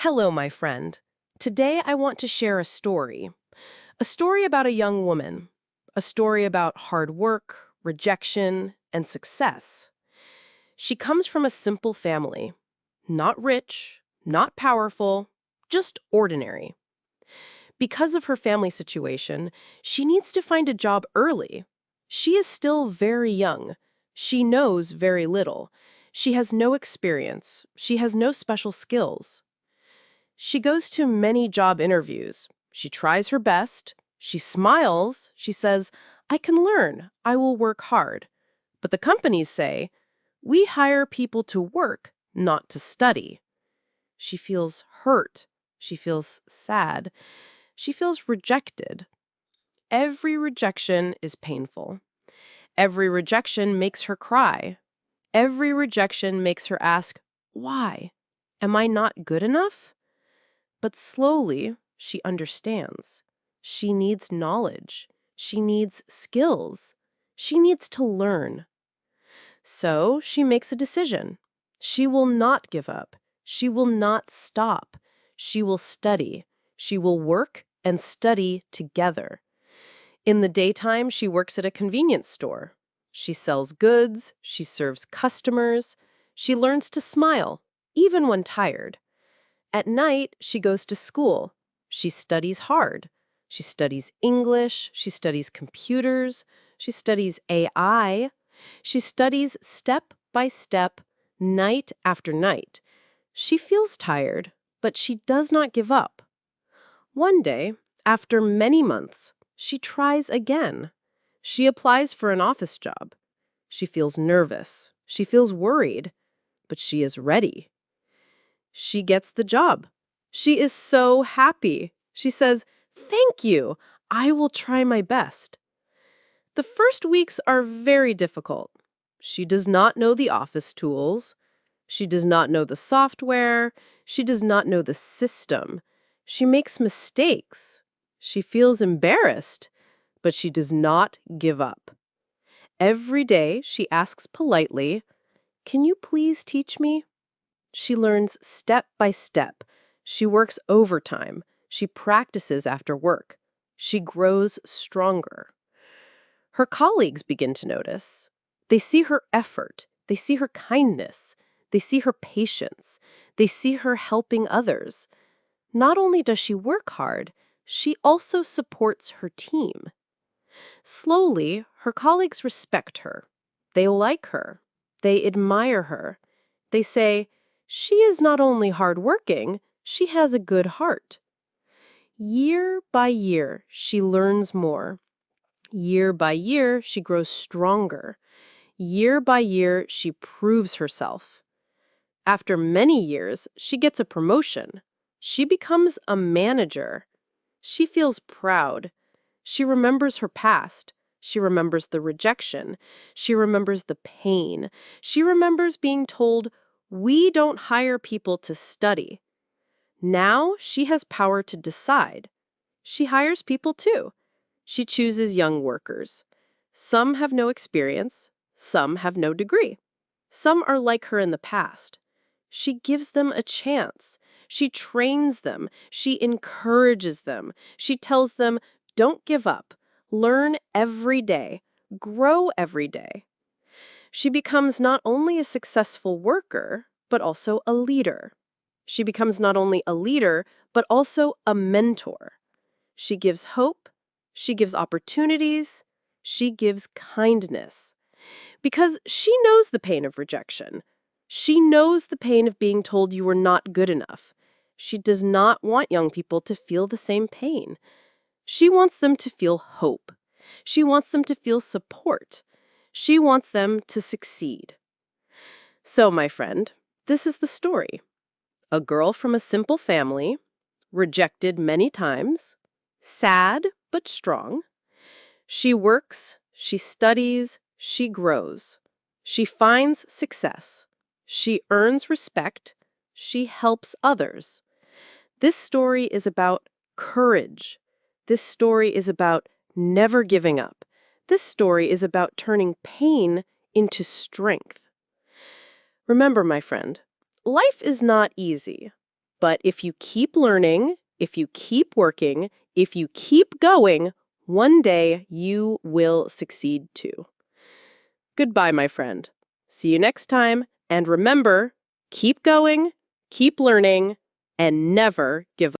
Hello, my friend. Today I want to share a story about a young woman, a story about hard work, rejection, and success. She comes from a simple family, not rich, not powerful, just ordinary. Because of her family situation, she needs to find a job early. She is still very young. She knows very little. She has no experience. She has no special skills. She goes to many job interviews. She tries her best. She smiles. She says, I can learn. I will work hard. But the companies say, we hire people to work, not to study. She feels hurt. She feels sad. She feels rejected. Every rejection is painful. Every rejection makes her cry. Every rejection makes her ask, why? Am I not good enough? But slowly, she understands. She needs knowledge. She needs skills. She needs to learn. So she makes a decision. She will not give up. She will not stop. She will study. She will work and study together. In the daytime, she works at a convenience store. She sells goods. She serves customers. She learns to smile, even when tired. At night, she goes to school. She studies hard. She studies English. She studies computers. She studies AI. She studies step by step, night after night. She feels tired, but she does not give up. One day, after many months, she tries again. She applies for an office job. She feels nervous. She feels worried, but she is ready. She gets the job. She is so happy. She says, thank you. I will try my best. The first weeks are very difficult. She does not know the office tools. She does not know the software. She does not know the system. She makes mistakes. She feels embarrassed, but she does not give up. Every day she asks politely, can you please teach me? She learns step by step. She works overtime. She practices after work. She grows stronger. Her colleagues begin to notice. They see her effort. They see her kindness. They see her patience. They see her helping others. Not only does she work hard, she also supports her team. Slowly, her colleagues respect her. They like her. They admire her. They say, she is not only hardworking, she has a good heart. Year by year, she learns more. Year by year, she grows stronger. Year by year, she proves herself. After many years, she gets a promotion. She becomes a manager. She feels proud. She remembers her past. She remembers the rejection. She remembers the pain. She remembers being told, we don't hire people to study. Now she has power to decide. She hires people too. She chooses young workers. Some have no experience. Some have no degree. Some are like her in the past. She gives them a chance. She trains them. She encourages them. She tells them, don't give up. Learn every day. Grow every day. She becomes not only a successful worker, but also a leader. She becomes not only a leader, but also a mentor. She gives hope. She gives opportunities. She gives kindness. Because she knows the pain of rejection. She knows the pain of being told you are not good enough. She does not want young people to feel the same pain. She wants them to feel hope. She wants them to feel support. She wants them to succeed. So, my friend, this is the story. A girl from a simple family, rejected many times, sad but strong. She works, she studies, she grows. She finds success. She earns respect. She helps others. This story is about courage. This story is about never giving up. This story is about turning pain into strength. Remember, my friend, life is not easy. But if you keep learning, if you keep working, if you keep going, one day you will succeed too. Goodbye, my friend. See you next time. And remember, keep going, keep learning, and never give up.